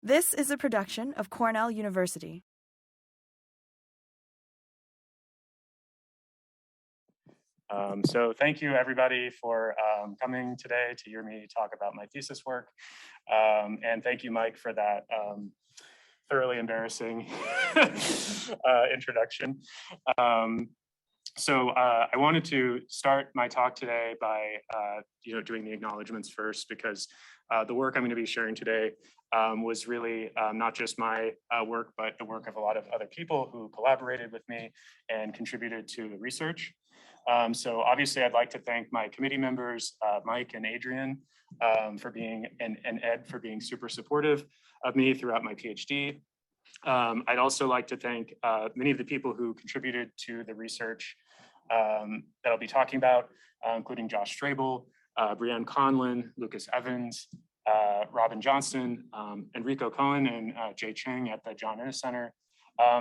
This is a production of Cornell University. So thank you everybody for coming today to hear me talk about my thesis work. And thank you, Mike, for that thoroughly embarrassing introduction. So I wanted to start my talk today by doing the acknowledgments first, because the work I'm going to be sharing today was really not just my work, but the work of a lot of other people who collaborated with me and contributed to the research. So obviously, I'd like to thank my committee members, Mike and Adrian, for being, and Ed for being super supportive of me throughout my PhD. I'd also like to thank many of the people who contributed to the research that I'll be talking about, including Josh Strabel, Brianne Conlin, Lucas Evans, Robin Johnston, Enrico Cohen, and Jay Chang at the John Innes Center,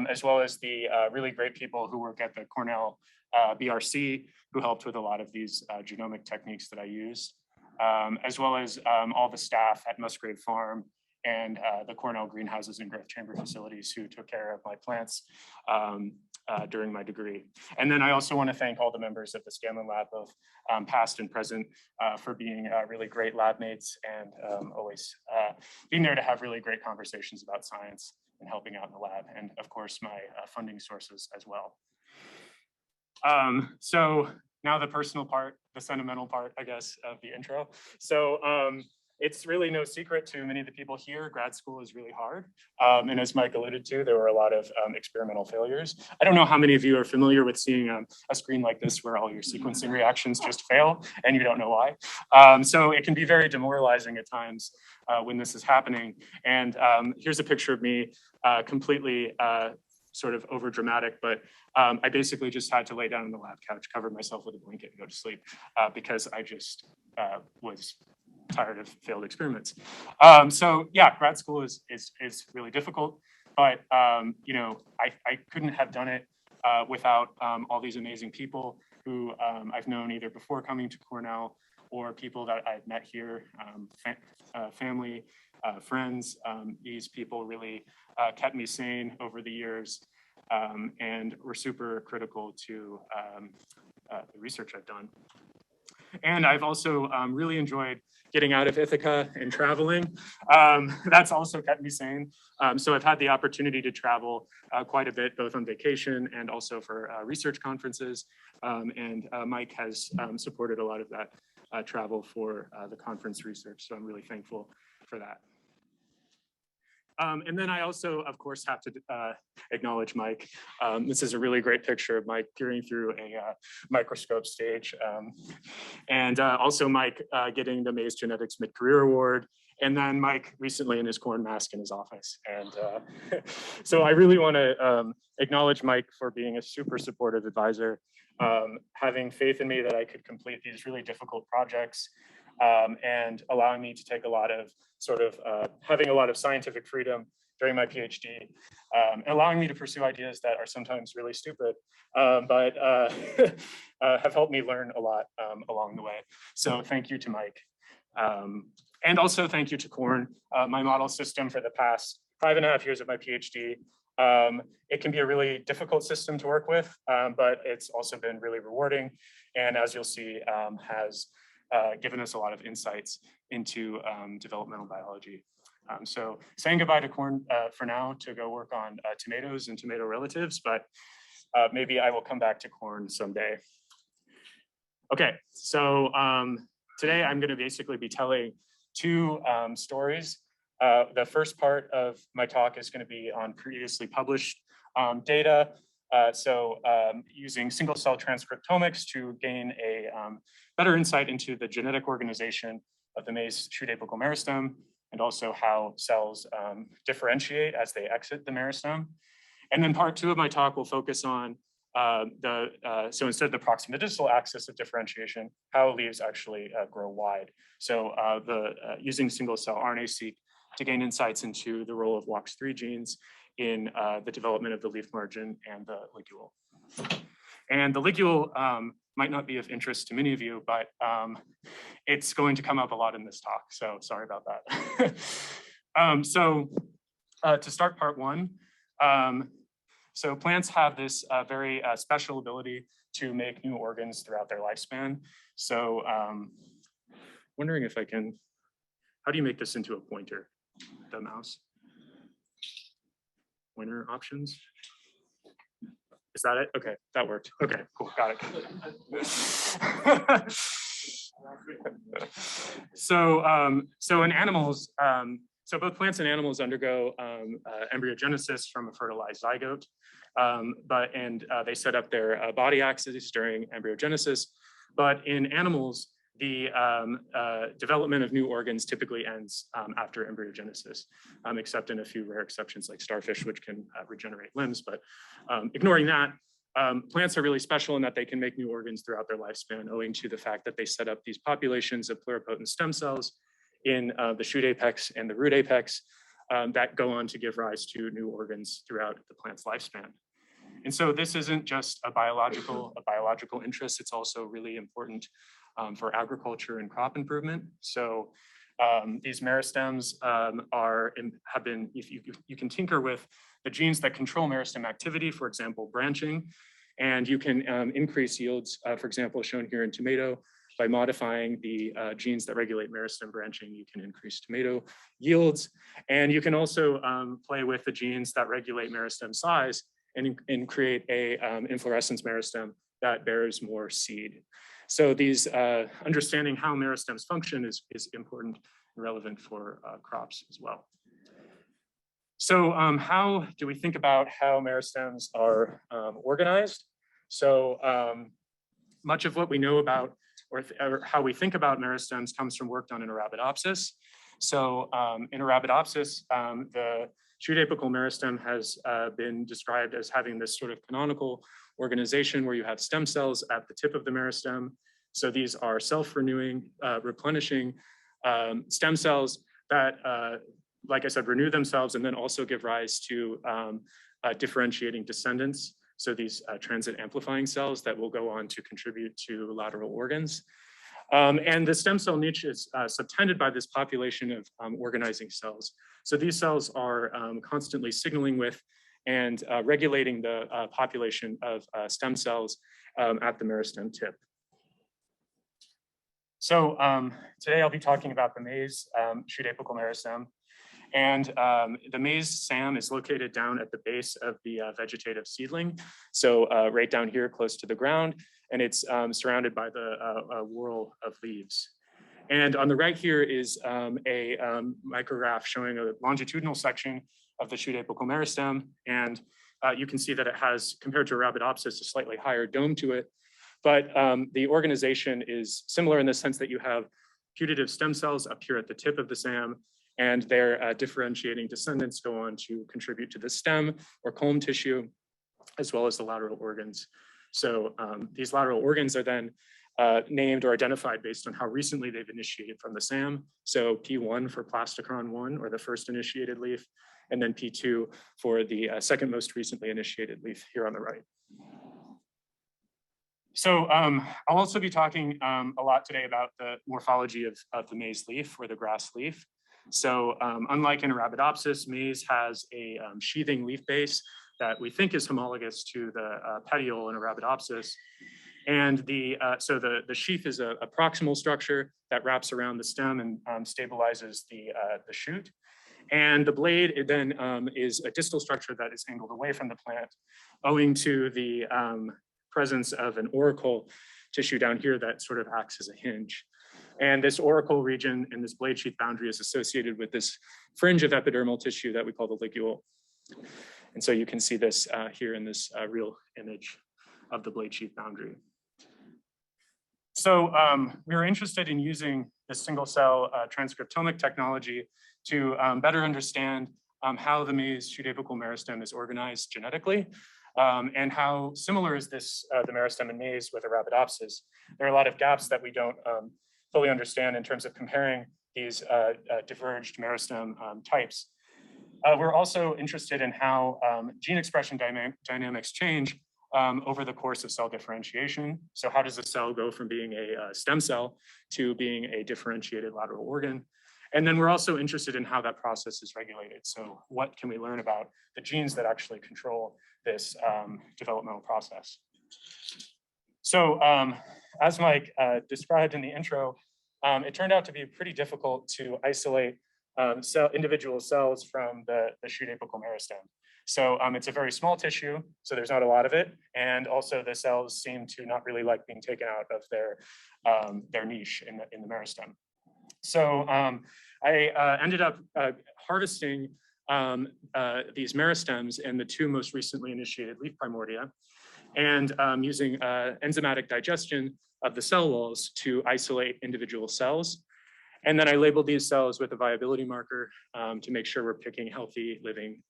as well as the really great people who work at the Cornell BRC, who helped with a lot of these genomic techniques that I use, as well as all the staff at Musgrave Farm and the Cornell greenhouses and growth chamber facilities who took care of my plants during my degree. And then I also want to thank all the members of the Scanlon Lab, both past and present, for being really great lab mates and always being there to have really great conversations about science and helping out in the lab. And of course, my funding sources as well. So now the personal part, the sentimental part, I guess, of the intro. So it's really no secret to many of the people here, grad school is really hard. And as Mike alluded to, there were a lot of experimental failures. I don't know how many of you are familiar with seeing a screen like this where all your sequencing reactions just fail and you don't know why. So it can be very demoralizing at times when this is happening. And here's a picture of me completely sort of over dramatic, but I basically just had to lay down on the lab couch, cover myself with a blanket and go to sleep because I just was tired of failed experiments. So yeah, grad school is really difficult, but I couldn't have done it without all these amazing people who I've known either before coming to Cornell or people that I've met here, family, friends. These people really kept me sane over the years and were super critical to the research I've done. And I've also really enjoyed getting out of Ithaca and traveling. That's also kept me sane. So I've had the opportunity to travel quite a bit, both on vacation and also for research conferences. And Mike has supported a lot of that travel for the conference research. So I'm really thankful for that. And then I also, of course, have to acknowledge Mike. This is a really great picture of Mike peering through a microscope stage. And also Mike getting the Maize Genetics Mid-Career Award. And then Mike recently in his corn mask in his office. And so I really want to acknowledge Mike for being a super supportive advisor, having faith in me that I could complete these really difficult projects, and allowing me to take a lot of having a lot of scientific freedom during my PhD, and allowing me to pursue ideas that are sometimes really stupid, but have helped me learn a lot along the way. So thank you to Mike. And also thank you to Corn, my model system for the past 5.5 years of my PhD. It can be a really difficult system to work with, but it's also been really rewarding. And as you'll see, has given us a lot of insights into developmental biology. So saying goodbye to corn for now to go work on tomatoes and tomato relatives, but maybe I will come back to corn someday. Okay, so today I'm going to basically be telling two stories. The first part of my talk is going to be on previously published data. Using single cell transcriptomics to gain a better insight into the genetic organization of the maize shoot apical meristem, and also how cells differentiate as they exit the meristem. And then part two of my talk will focus on so instead of the proximal distal axis of differentiation, how leaves actually grow wide. So using single cell RNA-seq to gain insights into the role of WOX3 genes in the development of the leaf margin and the ligule. And the ligule might not be of interest to many of you, but it's going to come up a lot in this talk. So sorry about that. So to start part one, so plants have this very special ability to make new organs throughout their lifespan. So wondering if I can, how do you make this into a pointer, the mouse? Pointer options? Is that it? Okay, that worked. Okay, cool, got it. So in animals, so both plants and animals undergo embryogenesis from a fertilized zygote, they set up their body axes during embryogenesis. But in animals, the development of new organs typically ends after embryogenesis, except in a few rare exceptions like starfish, which can regenerate limbs. But ignoring that, plants are really special in that they can make new organs throughout their lifespan, owing to the fact that they set up these populations of pluripotent stem cells in the shoot apex and the root apex that go on to give rise to new organs throughout the plant's lifespan. And so this isn't just a biological interest, it's also really important for agriculture and crop improvement. So these meristems have been, if you can tinker with the genes that control meristem activity, for example, branching, and you can increase yields, for example, shown here in tomato, by modifying the genes that regulate meristem branching, you can increase tomato yields. And you can also play with the genes that regulate meristem size and create a inflorescence meristem that bears more seed. So these understanding how meristems function is important and relevant for crops as well. So how do we think about how meristems are organized? So much of what we know about or how we think about meristems comes from work done in Arabidopsis. So in Arabidopsis, the shoot apical meristem has been described as having this sort of canonical organization where you have stem cells at the tip of the meristem. So these are self-renewing, replenishing stem cells that, like I said, renew themselves and then also give rise to differentiating descendants. So these transit amplifying cells that will go on to contribute to lateral organs. And the stem cell niche is subtended by this population of organizing cells. So these cells are constantly signaling with and regulating the population of stem cells at the meristem tip. So today I'll be talking about the maize shoot apical meristem. And the maize SAM is located down at the base of the vegetative seedling. So right down here close to the ground, and it's surrounded by the whorl of leaves. And on the right here is a micrograph showing a longitudinal section of the shoot apical meristem. And you can see that it has, compared to Arabidopsis, a slightly higher dome to it. But the organization is similar in the sense that you have putative stem cells up here at the tip of the SAM, and their differentiating descendants go on to contribute to the stem or culm tissue, as well as the lateral organs. So these lateral organs are then named or identified based on how recently they've initiated from the SAM. So P1 for plasticron 1, or the first initiated leaf, and then P2 for the second most recently initiated leaf here on the right. So I'll also be talking a lot today about the morphology of the maize leaf or the grass leaf. So unlike in Arabidopsis, maize has a sheathing leaf base that we think is homologous to the petiole in Arabidopsis. And so the sheath is a proximal structure that wraps around the stem and stabilizes the shoot. And the blade then is a distal structure that is angled away from the plant, owing to the presence of an auricle tissue down here that sort of acts as a hinge. And this auricle region and this blade sheath boundary is associated with this fringe of epidermal tissue that we call the ligule. And so you can see this here in this real image of the blade sheath boundary. So we were interested in using this single cell transcriptomic technology to better understand how the maize shoot apical meristem is organized genetically. And how similar is this, the meristem in maize with Arabidopsis? There are a lot of gaps that we don't fully understand in terms of comparing these diverged meristem types. We're also interested in how gene expression dynamics change over the course of cell differentiation. So how does a cell go from being a stem cell to being a differentiated lateral organ? And then we're also interested in how that process is regulated. So what can we learn about the genes that actually control this developmental process? So as Mike described in the intro, it turned out to be pretty difficult to isolate individual cells from the shoot apical meristem. So it's a very small tissue, so there's not a lot of it. And also the cells seem to not really like being taken out of their niche in the meristem. So I ended up harvesting these meristems in the two most recently initiated leaf primordia, and using enzymatic digestion of the cell walls to isolate individual cells. And then I labeled these cells with a viability marker to make sure we're picking healthy living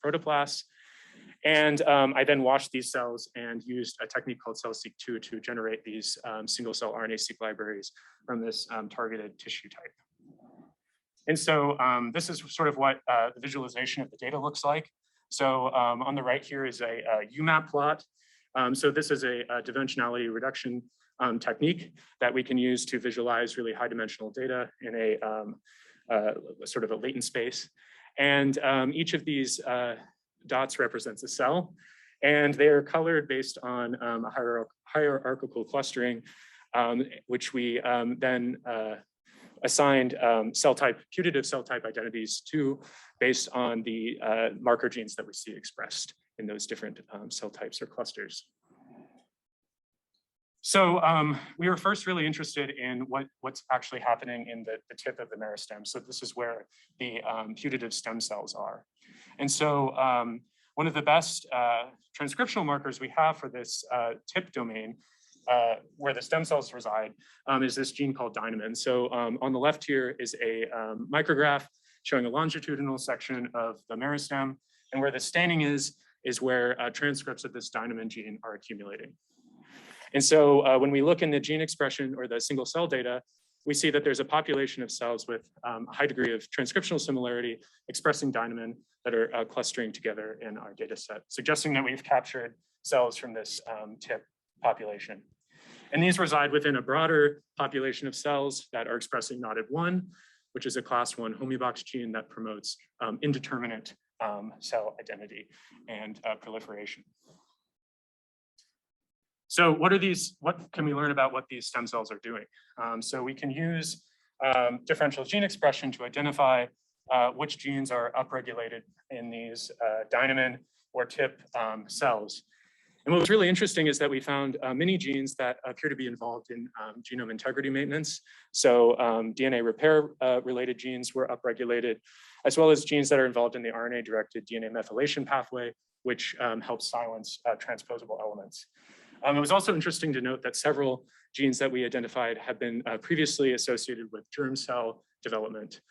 protoplasts. And I then washed these cells and used a technique called cell-seq2 to generate these single cell RNA-seq libraries from this targeted tissue type. And so this is sort of what the visualization of the data looks like. So on the right here is a UMAP plot. So this is a dimensionality reduction technique that we can use to visualize really high dimensional data in a sort of a latent space. And each of these dots represents a cell, and they are colored based on a hierarchical clustering, which we then assigned putative cell type identities to based on the marker genes that we see expressed in those different cell types or clusters. So we were first really interested in what's actually happening in the tip of the meristem. So this is where the putative stem cells are. And so one of the best transcriptional markers we have for this tip domain where the stem cells reside is this gene called dynamin. So on the left here is a micrograph showing a longitudinal section of the meristem, and where the staining is where transcripts of this dynamin gene are accumulating. And so when we look in the gene expression or the single cell data, we see that there's a population of cells with a high degree of transcriptional similarity expressing dynamin that are clustering together in our data set, suggesting that we've captured cells from this tip population. And these reside within a broader population of cells that are expressing NODD1, which is a class I homeobox gene that promotes indeterminate cell identity and proliferation. So what can we learn about what these stem cells are doing? So we can use differential gene expression to identify which genes are upregulated in these dynamin or tip cells. And what was really interesting is that we found many genes that appear to be involved in genome integrity maintenance. So DNA repair related genes were upregulated, as well as genes that are involved in the RNA-directed DNA methylation pathway, which helps silence transposable elements. It was also interesting to note that several genes that we identified have been previously associated with germ cell development,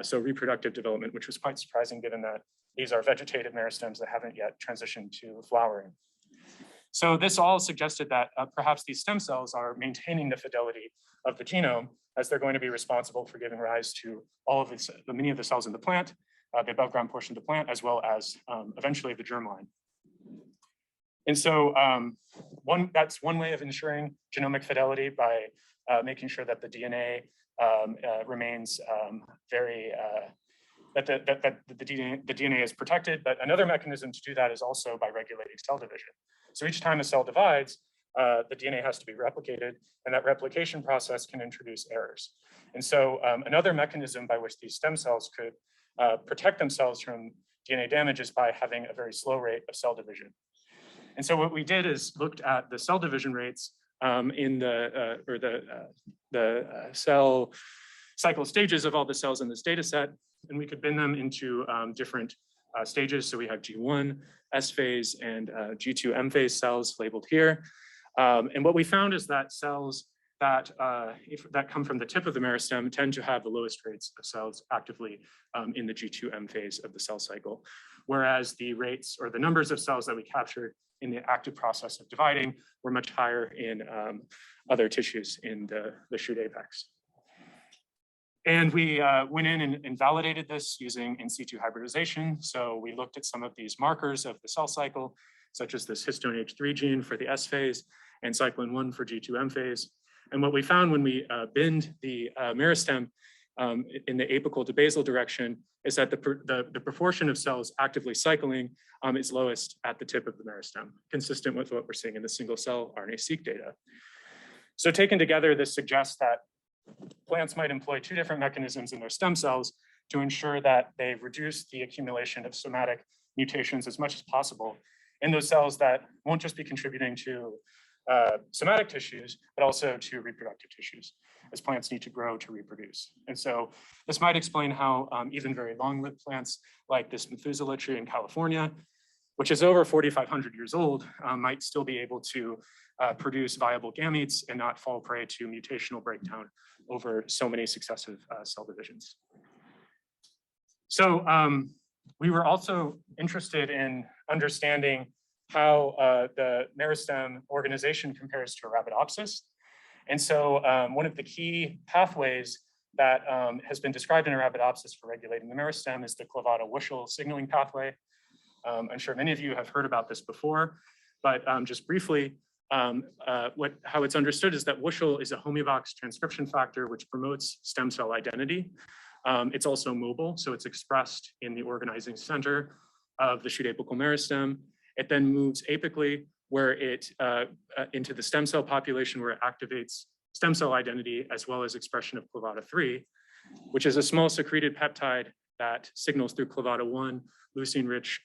so reproductive development, which was quite surprising given that these are vegetative meristems that haven't yet transitioned to flowering. So this all suggested that perhaps these stem cells are maintaining the fidelity of the genome, as they're going to be responsible for giving rise to all of many of the cells in the plant, the above ground portion of the plant, as well as eventually the germline. And so that's one way of ensuring genomic fidelity, by making sure that the DNA remains that the DNA is protected. But another mechanism to do that is also by regulating cell division. So each time a cell divides, the DNA has to be replicated, and that replication process can introduce errors. And so another mechanism by which these stem cells could protect themselves from DNA damage is by having a very slow rate of cell division. And so what we did is looked at the cell division rates in the cell cycle stages of all the cells in this data set, and we could bin them into different stages. So we have G1, S phase, and G2, M phase cells labeled here. And what we found is that cells that come from the tip of the meristem tend to have the lowest rates of cells actively in the G2, M phase of the cell cycle, whereas the rates or the numbers of cells that we captured in the active process of dividing were much higher in other tissues in the shoot apex. And we went in and validated this using in situ hybridization. So we looked at some of these markers of the cell cycle, such as this histone H3 gene for the S phase and cyclin 1 for G2M phase. And what we found when we binned the meristem in the apical to basal direction is that the proportion of cells actively cycling is lowest at the tip of the meristem, consistent with what we're seeing in the single cell RNA-seq data. So taken together, this suggests that plants might employ two different mechanisms in their stem cells to ensure that they reduce the accumulation of somatic mutations as much as possible in those cells that won't just be contributing to somatic tissues, but also to reproductive tissues, as plants need to grow to reproduce. And so this might explain how even very long-lived plants like this Methuselah tree in California, which is over 4,500 years old, might still be able to produce viable gametes and not fall prey to mutational breakdown over so many successive cell divisions. So we were also interested in understanding how the meristem organization compares to Arabidopsis. And so one of the key pathways that has been described in Arabidopsis for regulating the meristem is the clavata-Wuschel signaling pathway. I'm sure many of you have heard about this before, but just briefly, how it's understood is that Wuschel is a homeobox transcription factor which promotes stem cell identity. It's also mobile, so it's expressed in the organizing center of the shoot apical meristem. It then moves apically where it into the stem cell population where it activates stem cell identity as well as expression of clavata-3, which is a small secreted peptide that signals through clavata-1 leucine-rich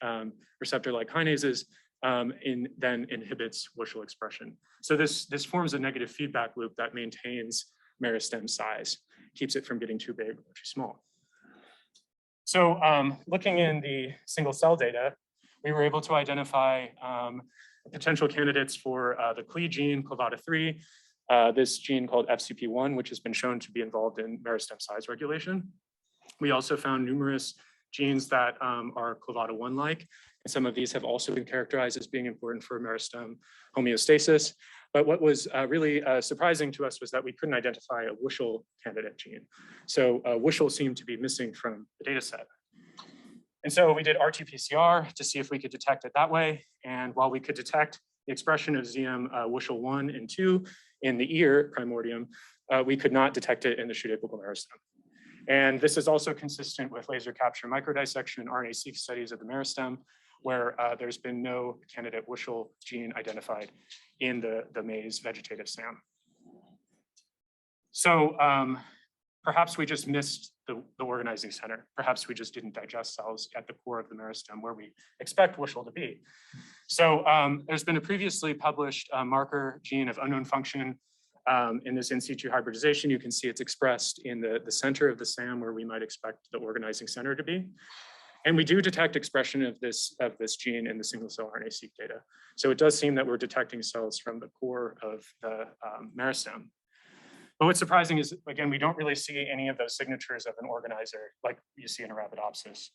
receptor-like kinases then inhibits Wuschel expression. So this forms a negative feedback loop that maintains meristem size, keeps it from getting too big or too small. So looking in the single cell data, we were able to identify potential candidates for the CLE gene, clavata-3, this gene called FCP1, which has been shown to be involved in meristem size regulation. We also found numerous genes that are clavata-1-like, and some of these have also been characterized as being important for meristem homeostasis. But what was really surprising to us was that we couldn't identify a Wuschel candidate gene. So Wuschel seemed to be missing from the data set. And so we did RT-PCR to see if we could detect it that way. And while we could detect the expression of ZM Wuschel 1 and 2 in the ear primordium, we could not detect it in the shoot apical meristem. And this is also consistent with laser capture microdissection RNA-seq studies of the meristem, where there's been no candidate Wuschel gene identified in the maize vegetative SAM. So perhaps we just missed the organizing center. Perhaps we just didn't digest cells at the core of the meristem where we expect Wuschel to be. So there's been a previously published marker gene of unknown function in this in situ hybridization. You can see it's expressed in the center of the SAM where we might expect the organizing center to be. And we do detect expression of this gene in the single cell RNA-seq data. So it does seem that we're detecting cells from the core of the meristem. But what's surprising is, again, we don't really see any of those signatures of an organizer like you see in Arabidopsis,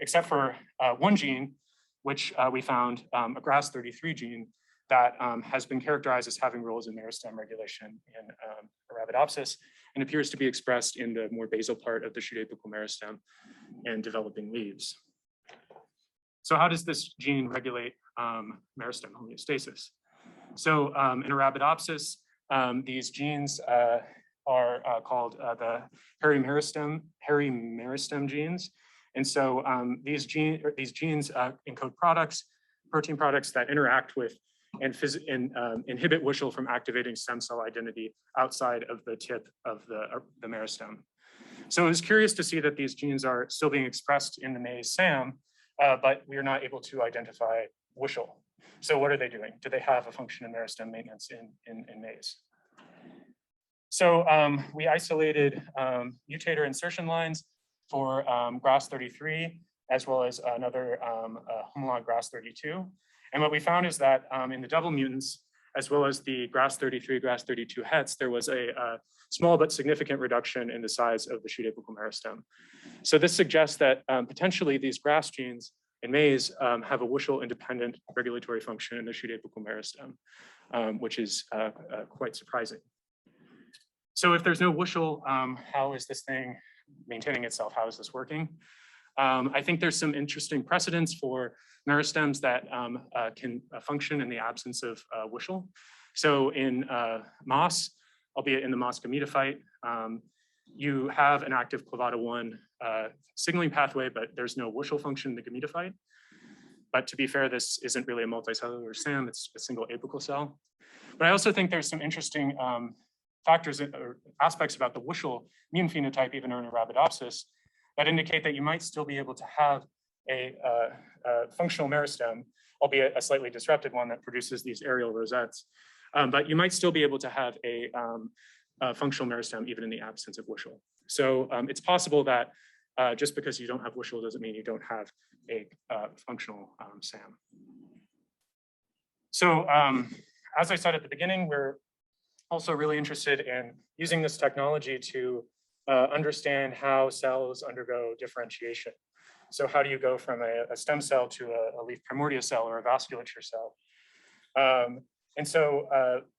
except for one gene, which we found, a GRAS33 gene that has been characterized as having roles in meristem regulation in Arabidopsis and appears to be expressed in the more basal part of the shoot apical meristem and developing leaves. So how does this gene regulate meristem homeostasis? So in Arabidopsis, these genes are called the hairy-meristem genes. And so these genes encode products, protein products that interact with and inhibit Wuschel from activating stem cell identity outside of the tip of the meristem. So I was curious to see that these genes are still being expressed in the maize SAM, but we are not able to identify Wuschel. So what are they doing? Do they have a function in meristem maintenance in maize? So we isolated mutator insertion lines for GRAS33, as well as another homolog GRAS32. And what we found is that in the double mutants, as well as the GRAS33, GRAS32 hets, there was a small but significant reduction in the size of the shoot apical meristem. So this suggests that potentially these GRAS genes in maize have a Wuschel-independent regulatory function in the shoot apical meristem, which is quite surprising. So if there's no Wuschel, how is this thing maintaining itself? How is this working? I think there's some interesting precedents for meristems that can function in the absence of Wuschel. So in moss, albeit in the moss gametophyte, you have an active clavata-1 signaling pathway, but there's no Wuschel function in the gametophyte. But to be fair, this isn't really a multicellular SAM, it's a single apical cell. But I also think there's some interesting factors or aspects about the Wuschel immune phenotype, even in Arabidopsis, that indicate that you might still be able to have a functional meristem, albeit a slightly disrupted one that produces these aerial rosettes. But you might still be able to have a functional meristem even in the absence of Wuschel. So it's possible that just because you don't have Wuschel doesn't mean you don't have a functional SAM. So as I said at the beginning, we're also really interested in using this technology to understand how cells undergo differentiation. So how do you go from a stem cell to a leaf primordia cell or a vasculature cell? And so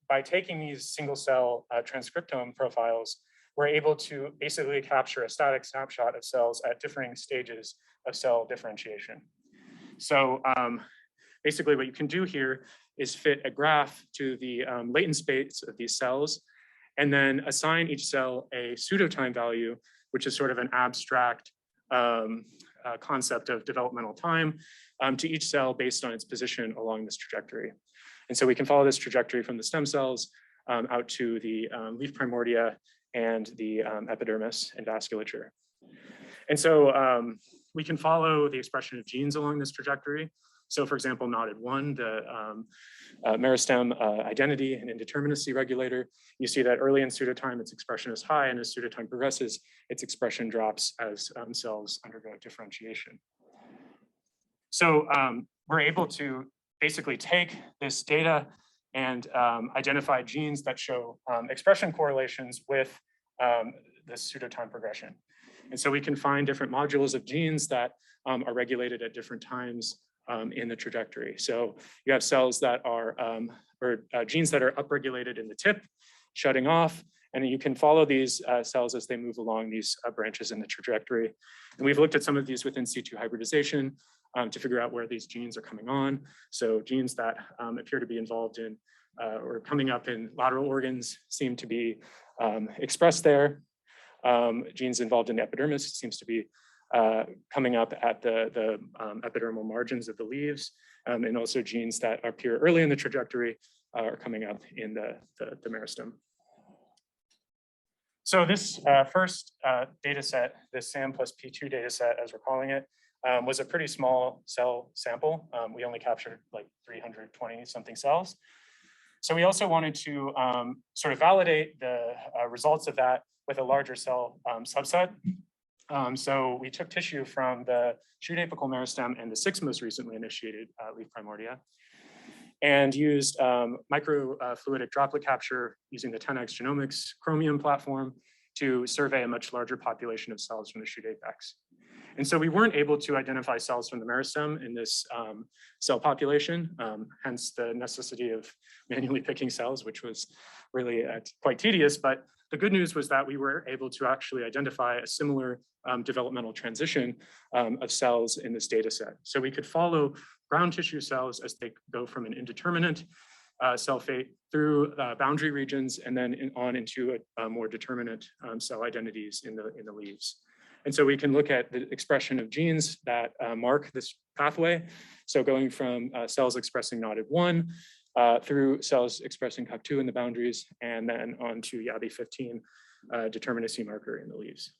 by taking these single cell transcriptome profiles, we're able to basically capture a static snapshot of cells at differing stages of cell differentiation. So basically what you can do here is fit a graph to the latent space of these cells, and then assign each cell a pseudotime value, which is sort of an abstract concept of developmental time to each cell based on its position along this trajectory. And so we can follow this trajectory from the stem cells out to the leaf primordia and the epidermis and vasculature. And so we can follow the expression of genes along this trajectory. So for example, knotted 1, the meristem identity and indeterminacy regulator, you see that early in pseudotime, its expression is high, and as pseudotime progresses, its expression drops as cells undergo differentiation. So we're able to basically take this data and identify genes that show expression correlations with this pseudotime progression. And so we can find different modules of genes that are regulated at different times in the trajectory. So you have cells that are, genes that are upregulated in the tip, shutting off, and you can follow these cells as they move along these branches in the trajectory. And we've looked at some of these within situ hybridization to figure out where these genes are coming on. So genes that appear to be involved in or coming up in lateral organs seem to be expressed there. Genes involved in the epidermis seems to be coming up at the epidermal margins of the leaves, and also genes that appear early in the trajectory are coming up in the meristem. So this first data set, this SAM plus P2 data set, as we're calling it, was a pretty small cell sample. We only captured like 320 something cells. So we also wanted to sort of validate the results of that with a larger cell subset. So we took tissue from the shoot apical meristem and the 6 most recently initiated leaf primordia, and used microfluidic droplet capture using the 10x Genomics Chromium platform to survey a much larger population of cells from the shoot apex. And so we weren't able to identify cells from the meristem in this cell population, hence the necessity of manually picking cells, which was really quite tedious. But the good news was that we were able to actually identify a similar developmental transition of cells in this data set. So we could follow ground tissue cells as they go from an indeterminate cell fate through boundary regions and then on into a more determinate cell identities in the leaves. And so we can look at the expression of genes that mark this pathway. So going from cells expressing knotted 1 through cells expressing COC2 in the boundaries, and then on to YABI15 determinacy marker in the leaves.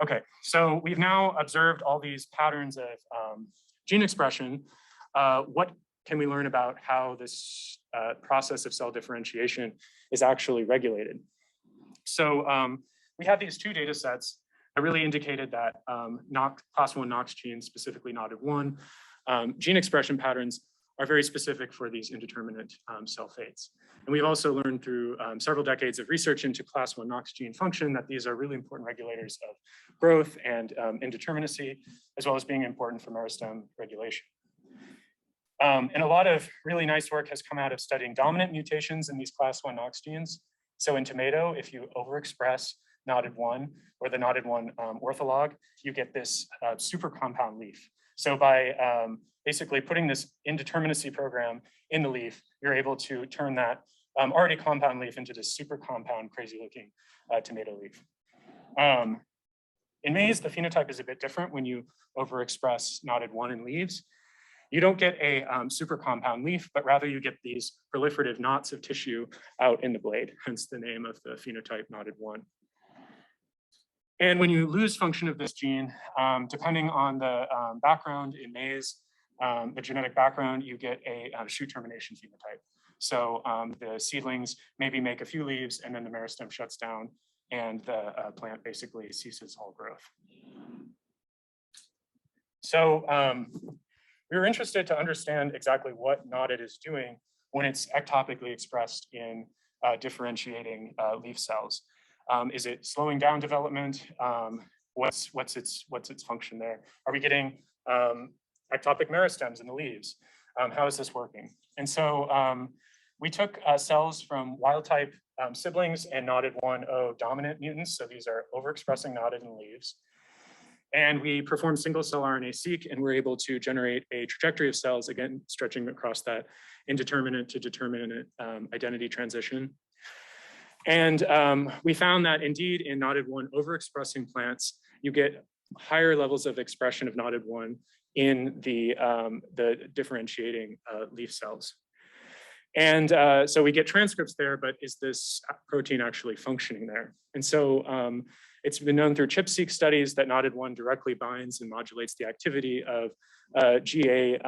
Okay, so we've now observed all these patterns of gene expression. What can we learn about how this process of cell differentiation is actually regulated? So we had these 2 data sets that really indicated that Class I KNOX genes, specifically knotted 1, gene expression patterns are very specific for these indeterminate cell fates. And we've also learned through several decades of research into Class I KNOX gene function that these are really important regulators of growth and indeterminacy, as well as being important for meristem regulation. And a lot of really nice work has come out of studying dominant mutations in these Class I KNOX genes. So in tomato, if you overexpress knotted 1 or the knotted 1 ortholog, you get this super compound leaf. So by basically putting this indeterminacy program in the leaf, you're able to turn that already compound leaf into this super compound, crazy looking tomato leaf. In maize, the phenotype is a bit different when you overexpress knotted one in leaves. You don't get a super compound leaf, but rather you get these proliferative knots of tissue out in the blade, hence the name of the phenotype knotted one. And when you lose function of this gene, depending on the background in maize, the genetic background, you get a shoot termination phenotype. So the seedlings maybe make a few leaves and then the meristem shuts down and the plant basically ceases all growth. So we were interested to understand exactly what knotted is doing when it's ectopically expressed in differentiating leaf cells. Is it slowing down development? What's its function there? Are we getting ectopic meristems in the leaves? How is this working? And so we took cells from wild type siblings and knotted 1O dominant mutants. So these are overexpressing knotted in leaves. And we performed single cell RNA-seq and we're able to generate a trajectory of cells, again, stretching across that indeterminate to determinate identity transition. And we found that indeed in knotted one overexpressing plants, you get higher levels of expression of knotted one in the differentiating leaf cells. And so we get transcripts there, but is this protein actually functioning there? And so it's been known through ChIP-seq studies that knotted one directly binds and modulates the activity of GA2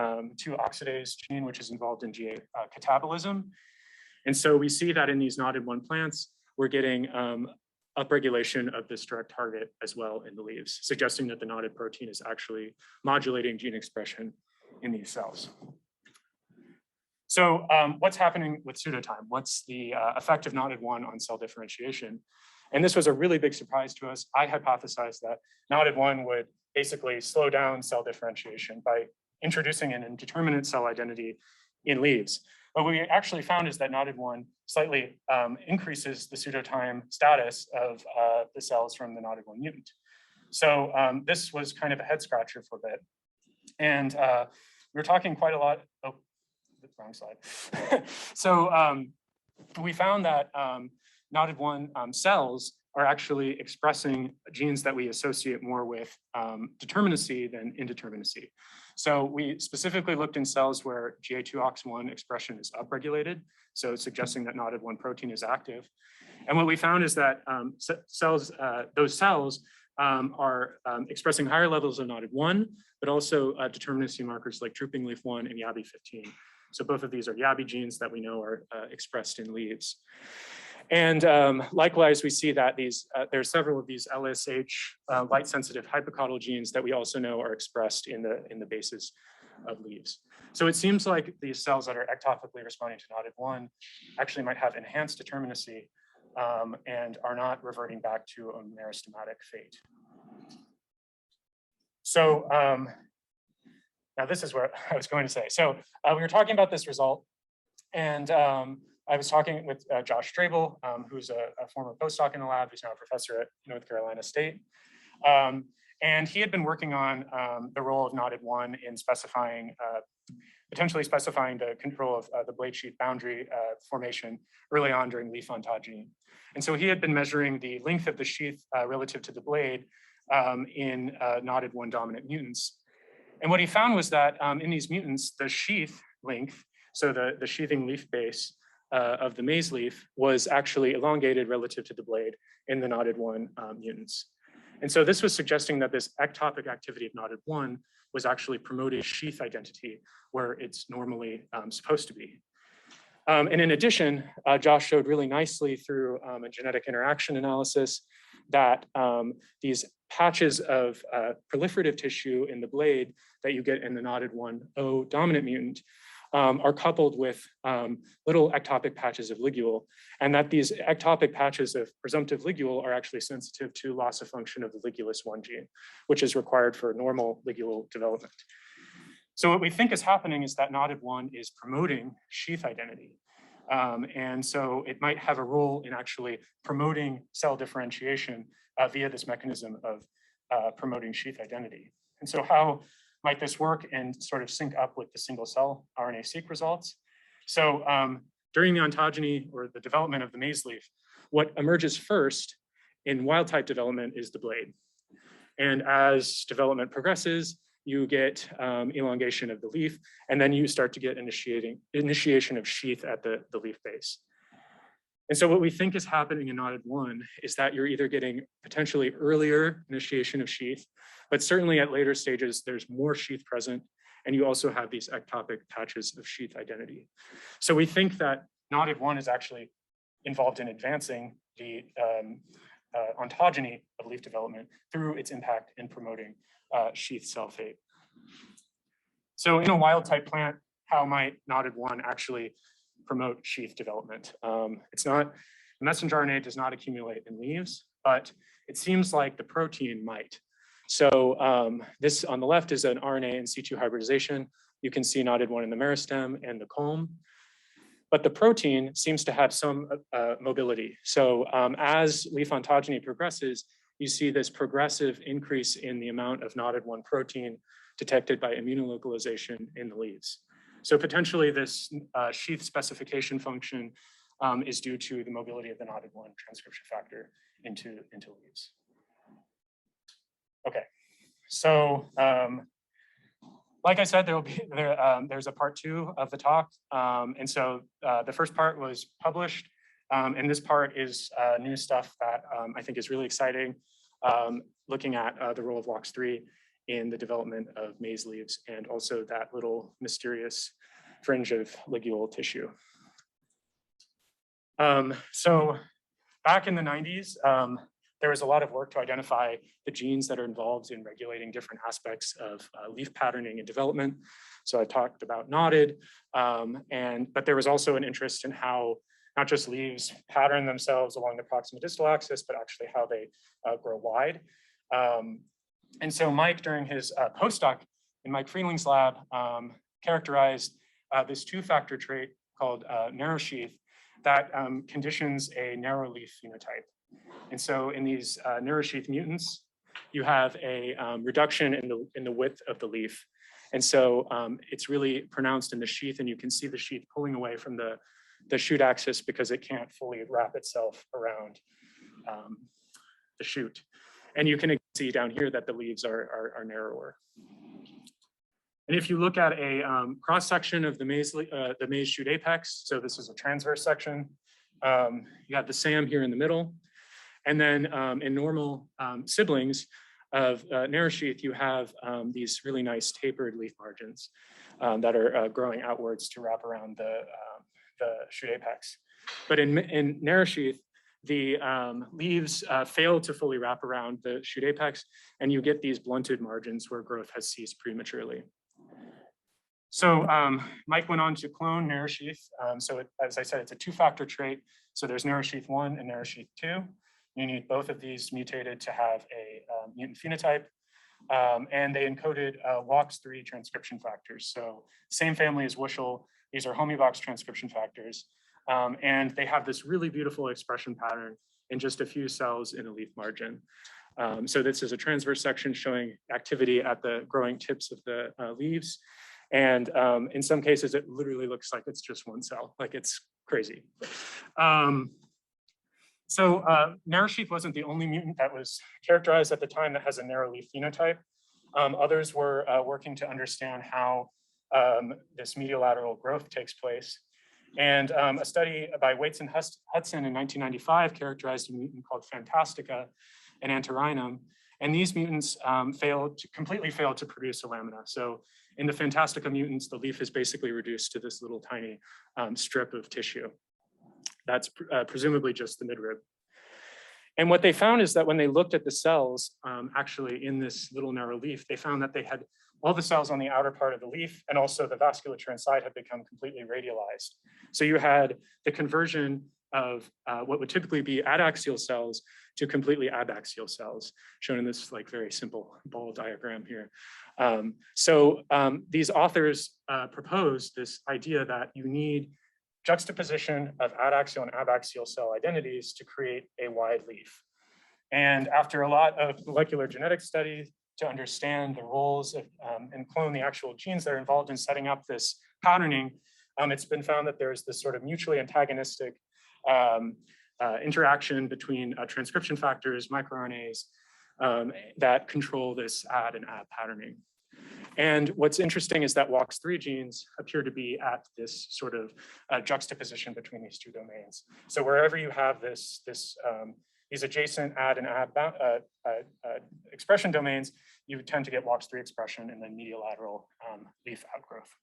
oxidase gene, which is involved in GA catabolism. And so we see that in these knotted one plants, we're getting upregulation of this direct target as well in the leaves, suggesting that the knotted protein is actually modulating gene expression in these cells. So what's happening with pseudotime? What's the effect of knotted one on cell differentiation? And this was a really big surprise to us. I hypothesized that knotted one would basically slow down cell differentiation by introducing an indeterminate cell identity in leaves. What we actually found is that knotted one slightly increases the pseudotime status of the cells from the knotted one mutant. So this was kind of a head scratcher for a bit. And we were talking quite a lot. Oh, wrong slide. So we found that knotted one cells are actually expressing genes that we associate more with determinacy than indeterminacy. So we specifically looked in cells where GA2OX1 expression is upregulated, so suggesting that knotted one protein is active. And what we found is that those cells are expressing higher levels of knotted one, but also determinacy markers like drooping leaf 1 and YABI15. So both of these are YABI genes that we know are expressed in leaves. And likewise, we see that there's several of these LSH light-sensitive hypocaudal genes that we also know are expressed in the bases of leaves. So it seems like these cells that are ectopically responding to knotted one actually might have enhanced determinacy and are not reverting back to a meristematic fate. So now this is what I was going to say. So we were talking about this result, and I was talking with Josh Strabel, who's a former postdoc in the lab, who's now a professor at North Carolina State. And he had been working on the role of knotted one in specifying, potentially specifying the control of the blade sheath boundary formation early on during leaf ontogeny. And so he had been measuring the length of the sheath relative to the blade in knotted one dominant mutants. And what he found was that in these mutants, the sheath length, so the sheathing leaf base of the maize leaf was actually elongated relative to the blade in the knotted one mutants. And so this was suggesting that this ectopic activity of knotted one was actually promoting sheath identity where it's normally supposed to be. And in addition, Josh showed really nicely through a genetic interaction analysis that these patches of proliferative tissue in the blade that you get in the knotted 1O dominant mutant are coupled with little ectopic patches of ligule, and that these ectopic patches of presumptive ligule are actually sensitive to loss of function of the ligulus 1 gene, which is required for normal ligule development. So what we think is happening is that knotted one is promoting sheath identity. And so it might have a role in actually promoting cell differentiation via this mechanism of promoting sheath identity. And so how might this work and sort of sync up with the single cell RNA-seq results? So during the ontogeny or the development of the maize leaf, what emerges first in wild type development is the blade. And as development progresses, you get elongation of the leaf, and then you start to get initiation of sheath at the leaf base. And so what we think is happening in knotted one is that you're either getting potentially earlier initiation of sheath, but certainly at later stages, there's more sheath present, and you also have these ectopic patches of sheath identity. So we think that knotted one is actually involved in advancing the ontogeny of leaf development through its impact in promoting sheath cell fate. So in a wild type plant, how might knotted one actually promote sheath development? It's not, the messenger RNA does not accumulate in leaves, but it seems like the protein might. So this on the left is an RNA in situ hybridization. You can see knotted one in the meristem and the culm. But the protein seems to have some mobility. So as leaf ontogeny progresses, you see this progressive increase in the amount of knotted one protein detected by immunolocalization in the leaves. So potentially this sheath specification function is due to the mobility of the knotted one transcription factor into leaves. Okay, so like I said, there's a part 2 of the talk. And so the first part was published, and this part is new stuff that I think is really exciting, looking at the role of WOX3 in the development of maize leaves, and also that little mysterious fringe of ligule tissue. So back in the 90s, there was a lot of work to identify the genes that are involved in regulating different aspects of leaf patterning and development. So I talked about knotted, but there was also an interest in how not just leaves pattern themselves along the proximal distal axis, but actually how they grow wide. And so Mike, during his postdoc in Mike Friedling's lab, characterized this 2-factor trait called narrow sheath that conditions a narrow leaf phenotype. And so in these narrow sheath mutants, you have a reduction in the width of the leaf. And so it's really pronounced in the sheath, and you can see the sheath pulling away from the shoot axis because it can't fully wrap itself around the shoot. And you can see down here that the leaves are narrower. And if you look at a cross-section of the maize shoot apex, so this is a transverse section, you have the SAM here in the middle. And then in normal siblings of narrow sheath, you have these really nice tapered leaf margins that are growing outwards to wrap around the shoot apex. But in narrow sheath, the leaves fail to fully wrap around the shoot apex, and you get these blunted margins where growth has ceased prematurely. So Mike went on to clone narrow sheath. As I said, it's a 2-factor trait. So there's narrow sheath 1 and narrow sheath 2. You need both of these mutated to have a mutant phenotype. And they encoded WOX3 transcription factors. So same family as Wuschel. These are homeobox transcription factors. And they have this really beautiful expression pattern in just a few cells in a leaf margin. So this is a transverse section showing activity at the growing tips of the leaves. And in some cases, it literally looks like it's just one cell, like it's crazy. Narrow sheath wasn't the only mutant that was characterized at the time that has a narrow leaf phenotype. Others were working to understand how this mediolateral growth takes place. And a study by Waits and Hudson in 1995 characterized a mutant called Fantastica and Antirrhinum. And these mutants completely failed to produce a lamina. So in the Fantastica mutants, the leaf is basically reduced to this little tiny strip of tissue. That's presumably just the midrib. And what they found is that when they looked at the cells actually in this little narrow leaf, they found that they had all the cells on the outer part of the leaf, and also the vasculature inside had become completely radialized. So you had the conversion of what would typically be adaxial cells to completely abaxial cells, shown in this like very simple ball diagram here. These authors proposed this idea that you need juxtaposition of adaxial and abaxial cell identities to create a wide leaf. And after a lot of molecular genetic studies to understand the roles of, and clone the actual genes that are involved in setting up this patterning, it's been found that there's this sort of mutually antagonistic interaction between transcription factors, microRNAs, that control this add and add patterning. And what's interesting is that WOX3 genes appear to be at this sort of juxtaposition between these two domains. So wherever you have these adjacent add and add expression domains, you tend to get WOX3 expression and then mediolateral leaf outgrowth.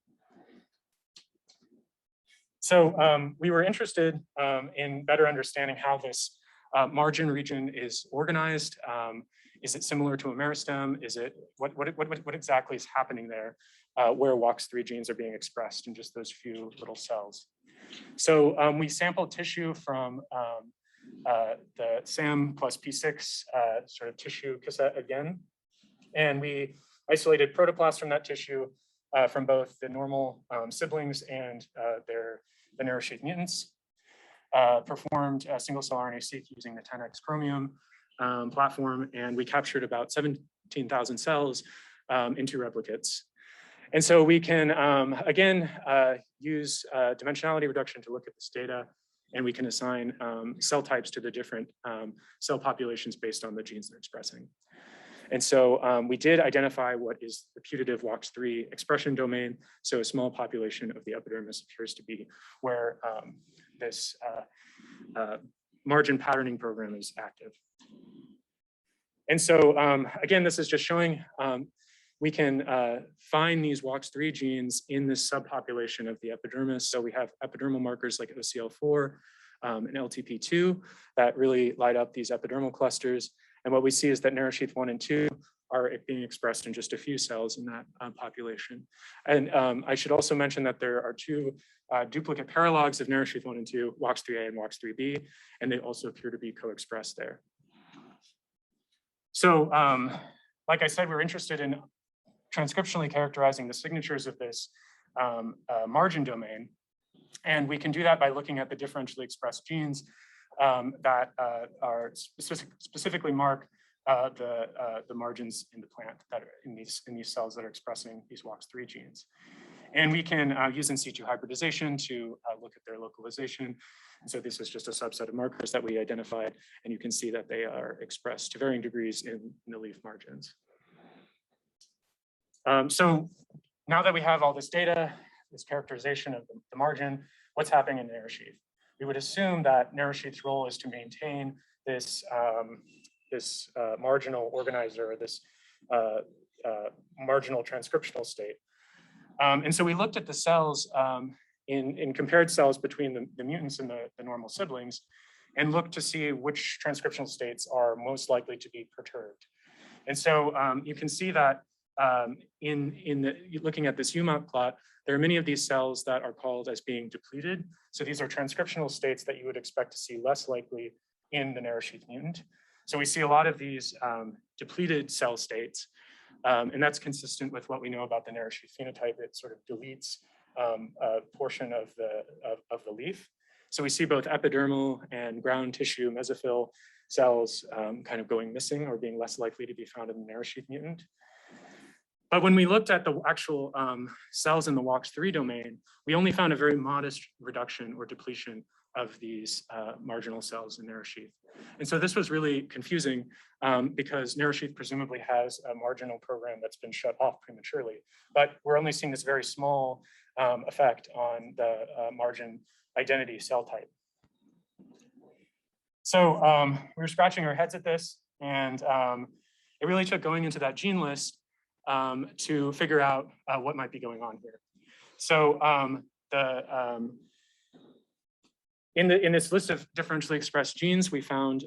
So we were interested in better understanding how this margin region is organized. Is it similar to a meristem? Is it what exactly is happening there where WOX3 genes are being expressed in just those few little cells? So we sampled tissue from the SAM plus P6 sort of tissue cassette again, and we isolated protoplasts from that tissue from both the normal siblings and the narrow sheath mutants. Performed a single cell RNA-seq using the 10x Chromium platform, and we captured about 17,000 cells in 2 replicates. And so we can, again, use dimensionality reduction to look at this data, and we can assign cell types to the different cell populations based on the genes they're expressing. And so we did identify what is the putative WOX3 expression domain. So a small population of the epidermis appears to be where this margin patterning program is active. And so again, this is just showing we can find these WOX3 genes in this subpopulation of the epidermis. So we have epidermal markers like OCL4 and LTP2 that really light up these epidermal clusters. And what we see is that narrow sheath 1 and 2 are being expressed in just a few cells in that population. And I should also mention that there are 2 duplicate paralogs of narrow sheath 1 and 2, WOX3A and WOX3B, and they also appear to be co-expressed there. So like I said, we're interested in transcriptionally characterizing the signatures of this margin domain. And we can do that by looking at the differentially expressed genes that are specifically mark the margins in the plant that are in these cells that are expressing these WOX3 genes. And we can use in situ hybridization to look at their localization. And so this is just a subset of markers that we identified, and you can see that they are expressed to varying degrees in the leaf margins. So now that we have all this data, this characterization of the margin, what's happening in narrow sheath? We would assume that narrow sheath's role is to maintain this marginal organizer, this marginal transcriptional state. And so we looked at the cells in compared cells between the mutants and the normal siblings, and looked to see which transcriptional states are most likely to be perturbed. And so you can see that looking at this UMAP plot, there are many of these cells that are called as being depleted. So these are transcriptional states that you would expect to see less likely in the narrow sheath mutant. So we see a lot of these depleted cell states, and that's consistent with what we know about the narrow sheath phenotype. It sort of deletes a portion of the leaf. So we see both epidermal and ground tissue mesophyll cells kind of going missing or being less likely to be found in the narrow sheath mutant. But when we looked at the actual cells in the WOX3 domain, we only found a very modest reduction or depletion of these marginal cells in narrow sheath. And so this was really confusing because narrow sheath presumably has a marginal program that's been shut off prematurely, but we're only seeing this very small effect on the margin identity cell type. So we were scratching our heads at this, and it really took going into that gene list to figure out what might be going on here. So in this list of differentially expressed genes, we found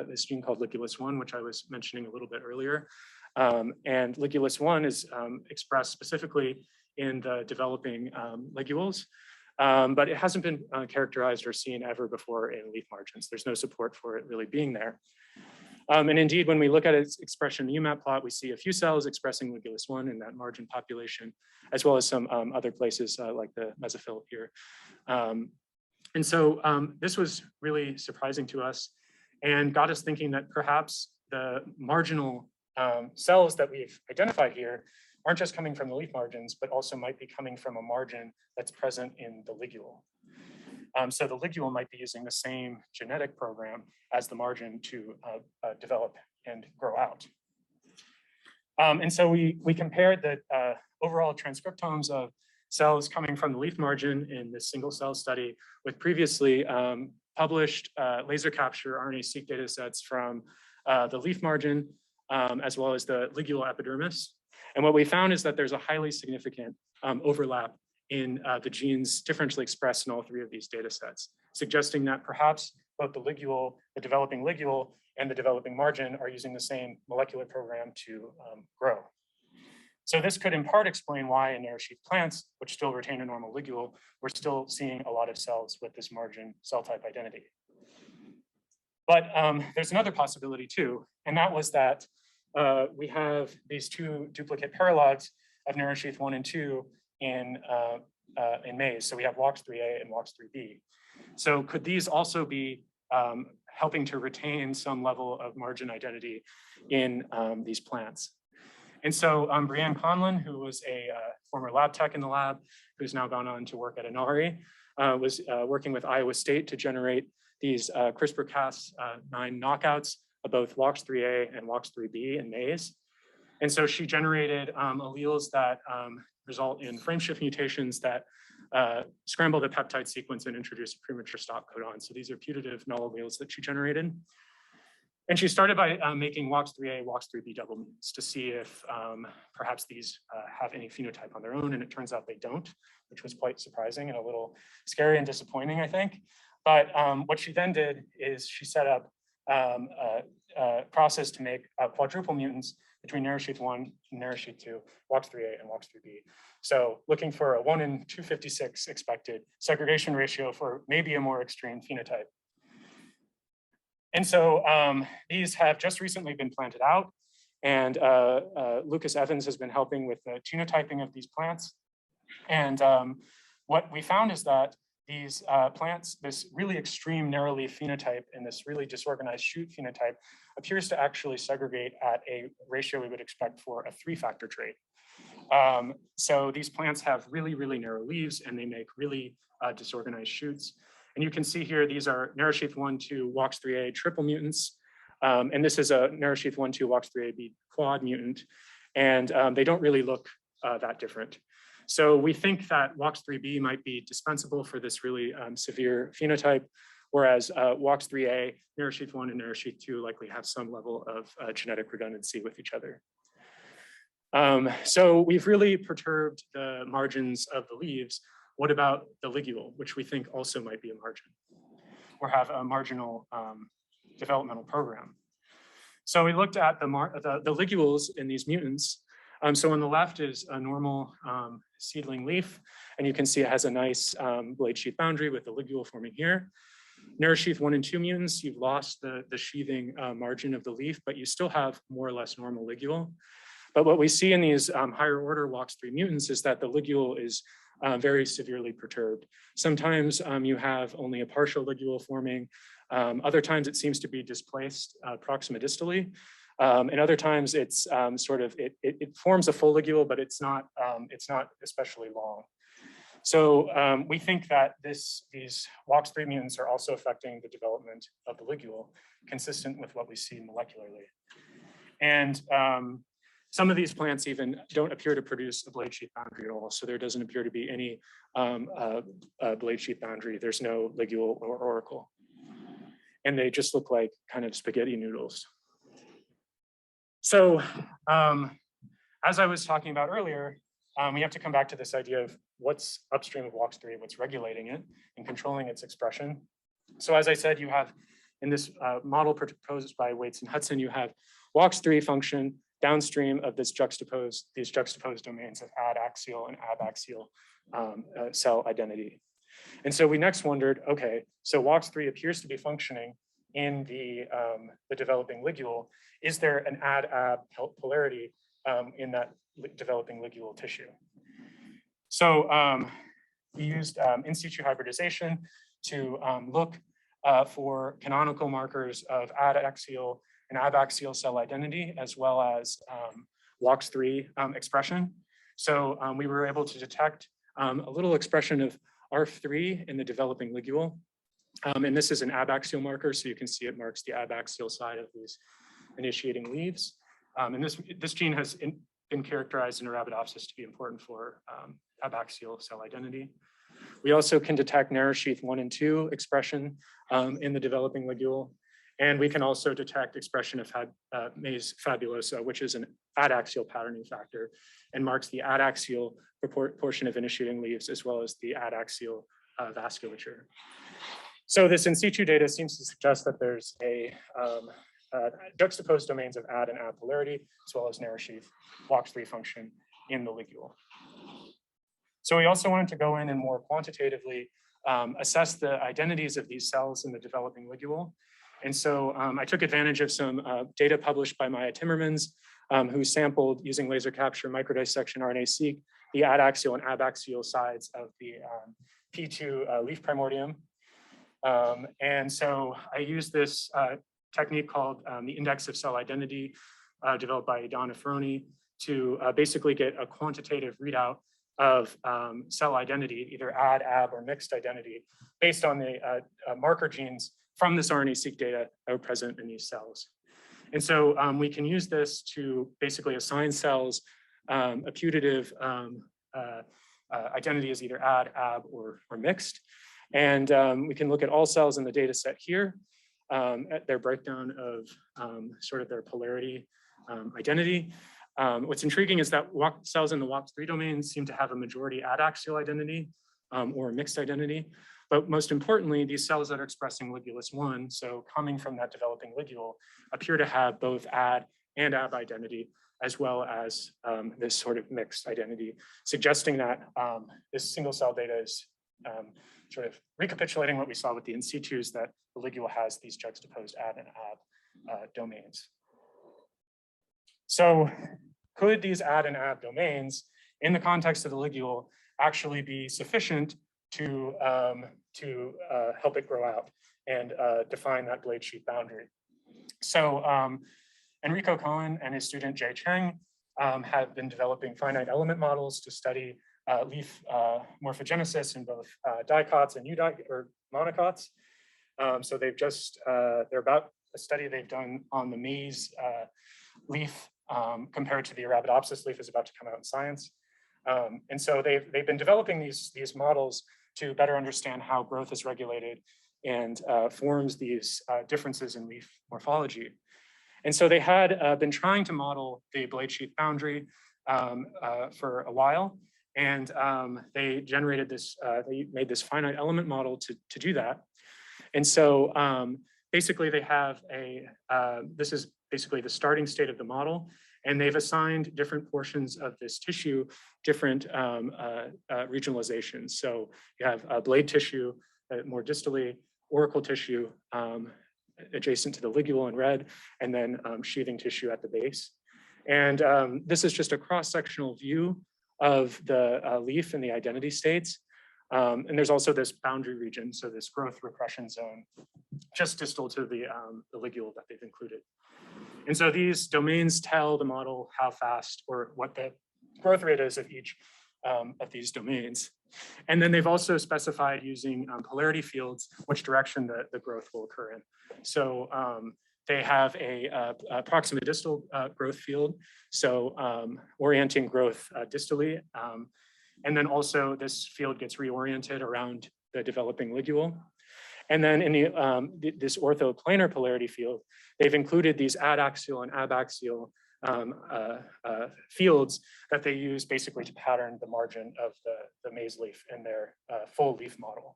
this gene called ligulus-1, which I was mentioning a little bit earlier. And ligulus-1 is expressed specifically in the developing ligules, but it hasn't been characterized or seen ever before in leaf margins. There's no support for it really being there. And indeed, when we look at its expression UMAP plot, we see a few cells expressing ligulus-1 in that margin population, as well as some other places like the mesophyll here. And so this was really surprising to us and got us thinking that perhaps the marginal cells that we've identified here aren't just coming from the leaf margins, but also might be coming from a margin that's present in the ligule. So the ligule might be using the same genetic program as the margin to develop and grow out. And so we compared the overall transcriptomes of cells coming from the leaf margin in this single cell study with previously published laser capture RNA-seq data sets from the leaf margin, as well as the ligule epidermis. And what we found is that there's a highly significant overlap in the genes differentially expressed in all three of these data sets, suggesting that perhaps both the ligule, the developing ligule, and the developing margin are using the same molecular program to grow. So this could in part explain why in narrow-sheath plants, which still retain a normal ligule, we're still seeing a lot of cells with this margin cell type identity. But there's another possibility too, and that was that we have these two duplicate paralogs of narrow-sheath 1 and 2 in maize. So we have WOX3A and WOX3B. So could these also be helping to retain some level of margin identity in these plants? And so Brianne Conlon, who was a former lab tech in the lab, who's now gone on to work at Inari, was working with Iowa State to generate these CRISPR-Cas9 knockouts of both WOX3A and WOX3B in maize. And so she generated alleles that result in frameshift mutations that scramble the peptide sequence and introduce a premature stop codon. So these are putative null alleles that she generated. And she started by making WOX3A, WOX3B double mutants to see if perhaps these have any phenotype on their own, and it turns out they don't, which was quite surprising and a little scary and disappointing, I think. But what she then did is she set up a process to make quadruple mutants between narrow-sheath 1 and narrow-sheath 2, WOX3A and WOX3B. So looking for a 1 in 256 expected segregation ratio for maybe a more extreme phenotype. And so these have just recently been planted out, and Lucas Evans has been helping with the genotyping of these plants. And what we found is that these plants, this really extreme narrow leaf phenotype and this really disorganized shoot phenotype appears to actually segregate at a ratio we would expect for a 3-factor trait. So these plants have really, really narrow leaves, and they make really disorganized shoots. And you can see here, these are narrow-sheath 1,2 WOX3A triple mutants. And this is a narrow-sheath 1,2 WOX3AB quad mutant. And they don't really look that different. So we think that WOX3B might be dispensable for this really severe phenotype, whereas WOX3A, narrow-sheath 1 and narrow-sheath 2 likely have some level of genetic redundancy with each other. So we've really perturbed the margins of the leaves. What about the ligule, which we think also might be a margin or have a marginal developmental program? So we looked at the ligules in these mutants. So on the left is a normal seedling leaf, and you can see it has a nice blade sheath boundary with the ligule forming here. Narrow-sheath 1 and 2 mutants, you've lost the sheathing margin of the leaf, but you still have more or less normal ligule. But what we see in these higher order WOX3 mutants is that the ligule is very severely perturbed. Sometimes you have only a partial ligule forming. Other times it seems to be displaced proximodistally. And other times it's it forms a full ligule, but it's not especially long. So we think that these WOX3 mutants are also affecting the development of the ligule, consistent with what we see molecularly. And some of these plants even don't appear to produce a blade sheath boundary at all. So there doesn't appear to be any blade sheath boundary. There's no ligule or auricle. And they just look like kind of spaghetti noodles. So as I was talking about earlier, we have to come back to this idea of what's upstream of WOX3, what's regulating it and controlling its expression. So as I said, you have in this model proposed by Waits and Hudson, you have WOX3 function downstream of these juxtaposed domains of adaxial and abaxial cell identity. And so we next wondered, okay, so WOX3 appears to be functioning in the developing ligule. Is there an ad-ab polarity in that developing ligule tissue? So we used in situ hybridization to look for canonical markers of adaxial an abaxial cell identity, as well as WOX3 expression. So we were able to detect a little expression of ARF3 in the developing ligule. And this is an abaxial marker, so you can see it marks the abaxial side of these initiating leaves. And this gene has been characterized in Arabidopsis to be important for abaxial cell identity. We also can detect narrow sheath 1 and 2 expression in the developing ligule. And we can also detect expression of Maize fabulosa, which is an adaxial patterning factor and marks the adaxial portion of initiating leaves, as well as the adaxial vasculature. So this in situ data seems to suggest that there's a juxtaposed domains of ad and ab polarity, as well as narrow sheath WOX3 function in the ligule. So we also wanted to go in and more quantitatively assess the identities of these cells in the developing ligule. And so I took advantage of some data published by Maya Timmermans, who sampled using laser capture microdissection RNA-seq the adaxial and abaxial sides of the P2 leaf primordium. And so I used this technique called the index of cell identity, developed by Donna Ferroni, to basically get a quantitative readout of cell identity, either ad, ab, or mixed identity, based on the marker genes from this RNA-seq data that were present in these cells. And so we can use this to basically assign cells a putative identity as either ad, ab, or mixed. And we can look at all cells in the data set here at their breakdown of sort of their polarity identity. What's intriguing is that cells in the WOX3 domain seem to have a majority adaxial identity or mixed identity. But most importantly, these cells that are expressing ligulus 1, so coming from that developing ligule, appear to have both ad and ab identity, as well as this sort of mixed identity, suggesting that this single cell data is sort of recapitulating what we saw with the in situs, that the ligule has these juxtaposed ad and ab domains. So could these ad and ab domains in the context of the ligule actually be sufficient to help it grow out and define that blade sheath boundary? So Enrico Cohen and his student Jay Cheng have been developing finite element models to study leaf morphogenesis in both dicots and or monocots. So they've just, they're about a study they've done on the maize leaf compared to the Arabidopsis leaf is about to come out in Science. And so they've been developing these models to better understand how growth is regulated and forms these differences in leaf morphology. And so they had been trying to model the blade sheath boundary for a while. And they generated this, they made this finite element model to do that. And so basically they have this is basically the starting state of the model. And they've assigned different portions of this tissue, different regionalizations. So you have blade tissue more distally, auricle tissue adjacent to the ligule in red, and then sheathing tissue at the base. And this is just a cross-sectional view of the leaf and the identity states. And there's also this boundary region, so this growth repression zone, just distal to the ligule that they've included. And so these domains tell the model how fast or what the growth rate is of each of these domains. And then they've also specified using polarity fields, which direction the growth will occur in. So they have a proximate distal growth field, so orienting growth distally. And then also this field gets reoriented around the developing ligule. And then in this orthoplanar polarity field, they've included these adaxial and abaxial fields that they use basically to pattern the margin of the maize leaf in their full leaf model.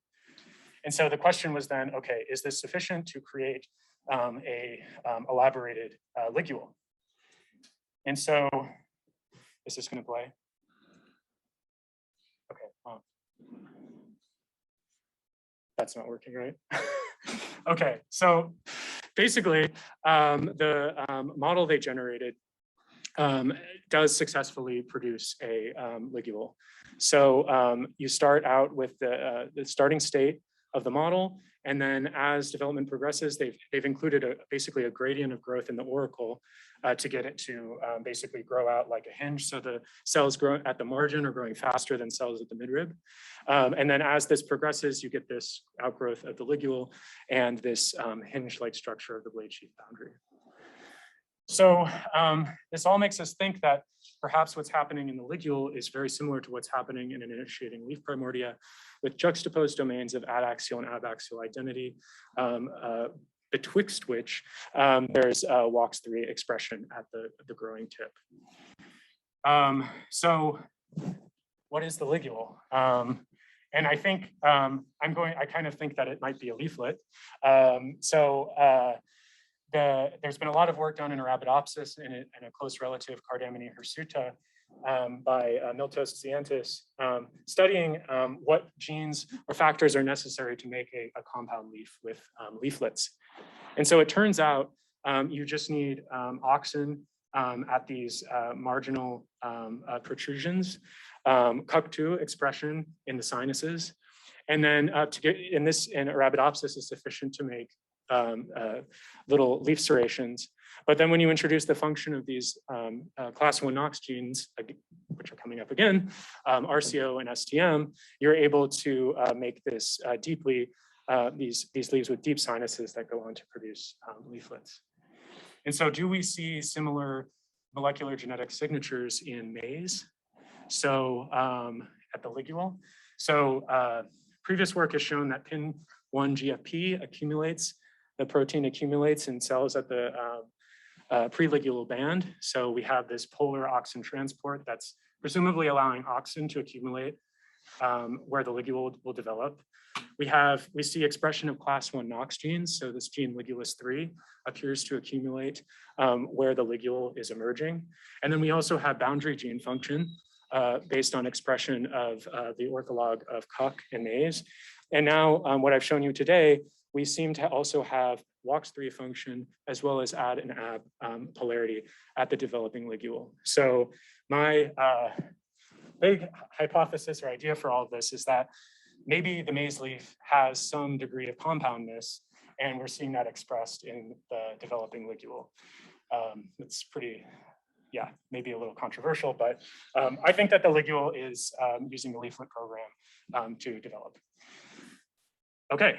And so the question was then, okay, is this sufficient to create a elaborated ligule? And so, is this going to play? Okay. That's not working, right? Okay, so basically, the model they generated does successfully produce a ligule. So you start out with the starting state of the model. And then as development progresses, they've included basically a gradient of growth in the auricle to get it to basically grow out like a hinge. So the cells grow at the margin are growing faster than cells at the midrib. And then as this progresses, you get this outgrowth of the ligule and this hinge-like structure of the blade sheath boundary. So this all makes us think that perhaps what's happening in the ligule is very similar to what's happening in an initiating leaf primordia, with juxtaposed domains of adaxial and abaxial identity, betwixt which there's WOX3 expression at the growing tip. So what is the ligule? And I think I kind of think that it might be a leaflet. There's been a lot of work done in Arabidopsis and a close relative Cardamine hirsuta by Miltos Zientis, studying what genes or factors are necessary to make a compound leaf with leaflets. And so it turns out you just need auxin at these marginal protrusions, CUC2 expression in the sinuses, and then to get in Arabidopsis is sufficient to make little leaf serrations. But then when you introduce the function of these Class I KNOX genes, which are coming up again, RCO and STM, you're able to make this these leaves with deep sinuses that go on to produce leaflets. And so do we see similar molecular genetic signatures in maize? So at the ligule. So previous work has shown that PIN1 GFP accumulates, the protein accumulates in cells at the preligulal band. So we have this polar auxin transport that's presumably allowing auxin to accumulate where the ligule will develop. We see expression of Class I KNOX genes. So this gene ligulus3 appears to accumulate where the ligule is emerging. And then we also have boundary gene function based on expression of the ortholog of CUC and maize. And now what I've shown you today, we seem to also have WOX3 function as well as AD and AB polarity at the developing ligule. So my big hypothesis or idea for all of this is that maybe the maize leaf has some degree of compoundness, and we're seeing that expressed in the developing ligule. It's pretty, yeah, maybe a little controversial, but I think that the ligule is using the leaflet program to develop. Okay,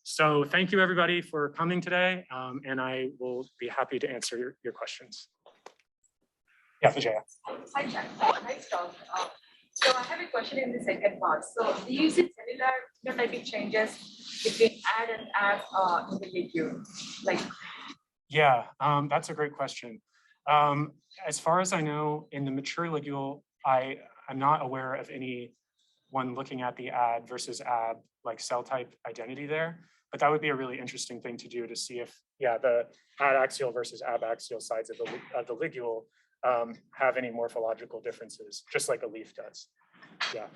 so thank you everybody for coming today, and I will be happy to answer your questions. Yeah, Vijaya. Hi, Jack. Nice talk. So I have a question in the second part. So do you see cellular phenotypic changes between AD and AB in the ligule? Like, yeah, that's a great question. As far as I know, in the mature ligule, I'm not aware of anyone looking at the AD versus AB like cell type identity there, but that would be a really interesting thing to do to see if, yeah, the adaxial versus abaxial sides of the ligule have any morphological differences, just like a leaf does. Yeah.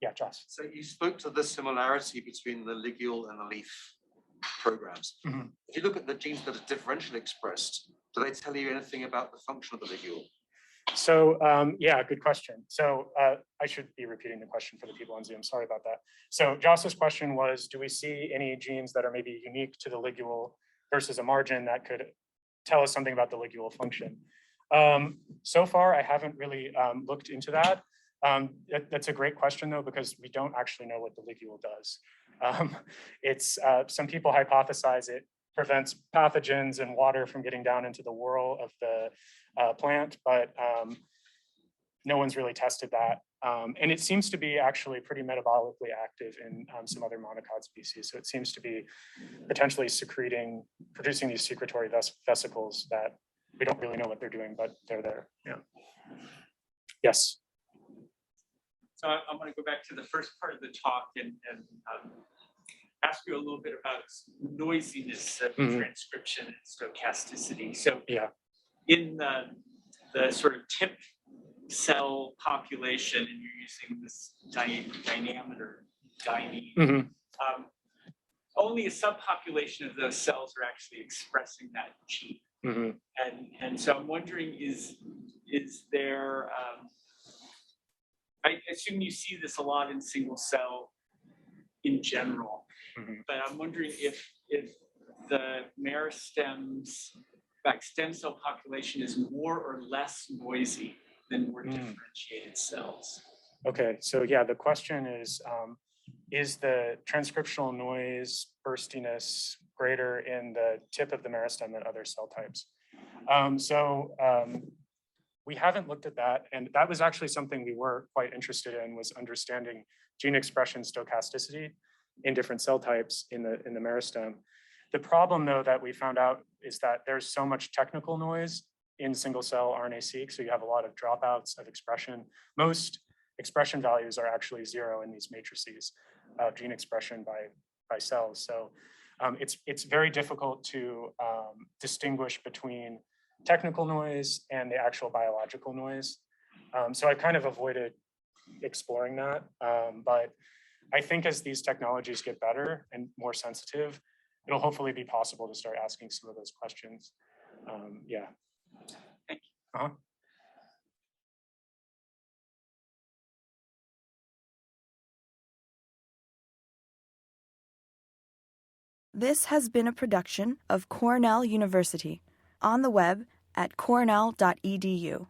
Yeah, Josh. So you spoke to the similarity between the ligule and the leaf programs. Mm-hmm. If you look at the genes that are differentially expressed, do they tell you anything about the function of the ligule? So yeah, good question. So I should be repeating the question for the people on Zoom. Sorry about that. So Josh's question was, do we see any genes that are maybe unique to the ligule versus a margin that could tell us something about the ligule function? So far, I haven't really looked into that. That's a great question though, because we don't actually know what the ligule does. Some people hypothesize it prevents pathogens and water from getting down into the whorl of the plant, but no one's really tested that. And it seems to be actually pretty metabolically active in some other monocod species. So it seems to be potentially producing these secretory vesicles that we don't really know what they're doing, but they're there. Yeah. Yes. So I want to go back to the first part of the talk and ask you a little bit about noisiness of transcription and stochasticity. So yeah, in the sort of tip cell population, and you're using this diameter, dimine, only a subpopulation of those cells are actually expressing that gene. And so I'm wondering, is there, I assume you see this a lot in single cell in general. Mhm. But I'm wondering if the meristems back stem cell population is more or less noisy than more differentiated cells. Okay, so yeah, the question is the transcriptional noise burstiness greater in the tip of the meristem than other cell types? We haven't looked at that, and that was actually something we were quite interested in, was understanding gene expression stochasticity in different cell types in the meristem. The problem, though, that we found out is that there's so much technical noise in single cell RNA-seq, so you have a lot of dropouts of expression. Most expression values are actually 0 in these matrices of gene expression by cells. So it's very difficult to distinguish between technical noise and the actual biological noise. So I kind of avoided exploring that. But I think as these technologies get better and more sensitive, it'll hopefully be possible to start asking some of those questions. Yeah. Thank you. This has been a production of Cornell University, on the web at cornell.edu.